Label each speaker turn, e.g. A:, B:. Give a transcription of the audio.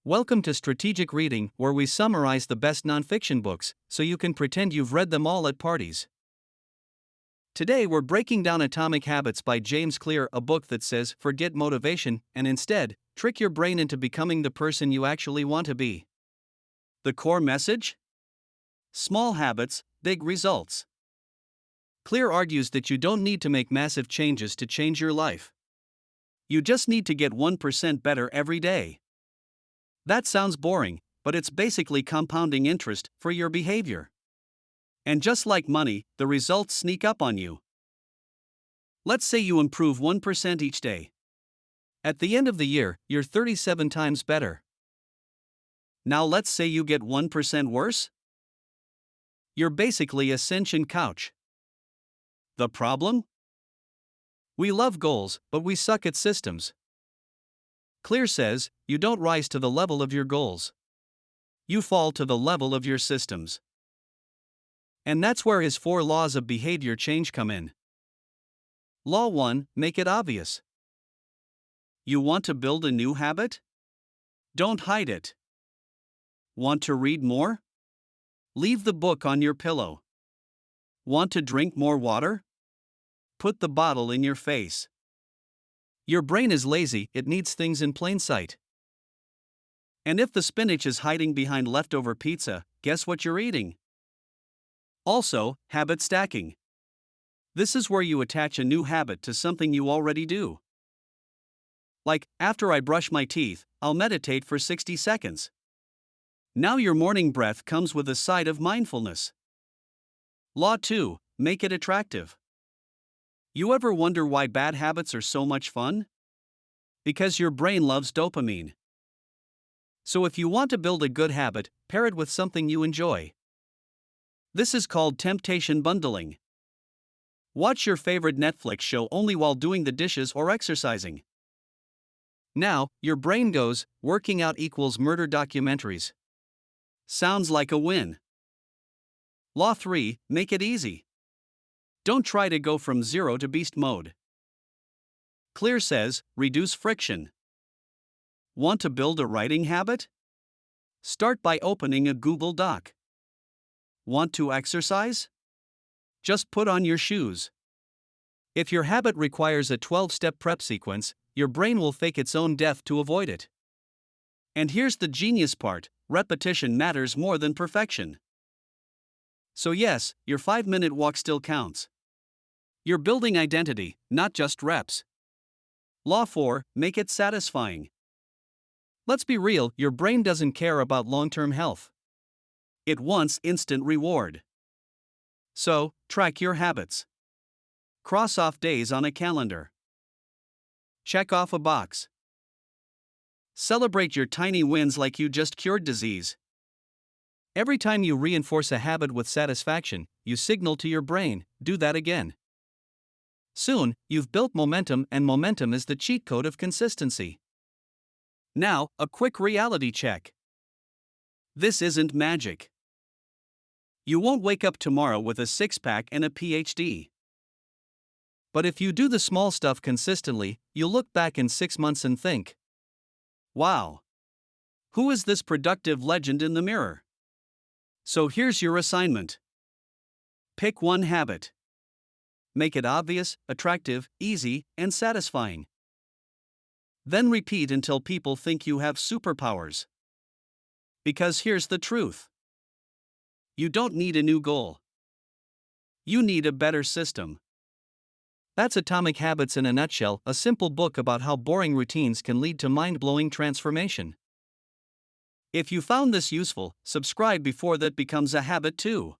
A: Welcome to Strategic Reading, where we summarize the best nonfiction books so you can pretend you've read them all at parties. Today we're breaking down Atomic Habits by James Clear, a book that says forget motivation and instead trick your brain into becoming the person you actually want to be. The core message? Small habits, big results. Clear argues that you don't need to make massive changes to change your life. You just need to get 1% better every day. That sounds boring, but it's basically compounding interest for your behavior. And just like money, the results sneak up on you. Let's say you improve 1% each day. At the end of the year, you're 37 times better. Now let's say you get 1% worse. You're basically ascension couch. The problem? We love goals, but we suck at systems. Clear says, you don't rise to the level of your goals. You fall to the level of your systems. And that's where his 4 laws of behavior change come in. Law 1, make it obvious. You want to build a new habit? Don't hide it. Want to read more? Leave the book on your pillow. Want to drink more water? Put the bottle in your face. Your brain is lazy, it needs things in plain sight. And if the spinach is hiding behind leftover pizza, guess what you're eating? Also, habit stacking. This is where you attach a new habit to something you already do. Like, after I brush my teeth, I'll meditate for 60 seconds. Now your morning breath comes with a side of mindfulness. Law 2, make it attractive. You ever wonder why bad habits are so much fun? Because your brain loves dopamine. So if you want to build a good habit, pair it with something you enjoy. This is called temptation bundling. Watch your favorite Netflix show only while doing the dishes or exercising. Now, your brain goes, working out equals murder documentaries. Sounds like a win. Law 3, make it easy. Don't try to go from 0 to beast mode. Clear says, reduce friction. Want to build a writing habit? Start by opening a Google Doc. Want to exercise? Just put on your shoes. If your habit requires a 12-step prep sequence, your brain will fake its own death to avoid it. And here's the genius part, repetition matters more than perfection. So yes, your 5-minute walk still counts. You're building identity, not just reps. Law 4, make it satisfying. Let's be real, your brain doesn't care about long-term health. It wants instant reward. So, track your habits. Cross off days on a calendar. Check off a box. Celebrate your tiny wins like you just cured disease. Every time you reinforce a habit with satisfaction, you signal to your brain, do that again. Soon, you've built momentum, and momentum is the cheat code of consistency. Now, a quick reality check. This isn't magic. You won't wake up tomorrow with a 6-pack and a PhD. But if you do the small stuff consistently, you'll look back in 6 months and think, wow, who is this productive legend in the mirror? So here's your assignment. Pick one habit. Make it obvious, attractive, easy, and satisfying. Then repeat until people think you have superpowers. Because here's the truth. You don't need a new goal. You need a better system. That's Atomic Habits in a nutshell, a simple book about how boring routines can lead to mind-blowing transformation. If you found this useful, subscribe before that becomes a habit too.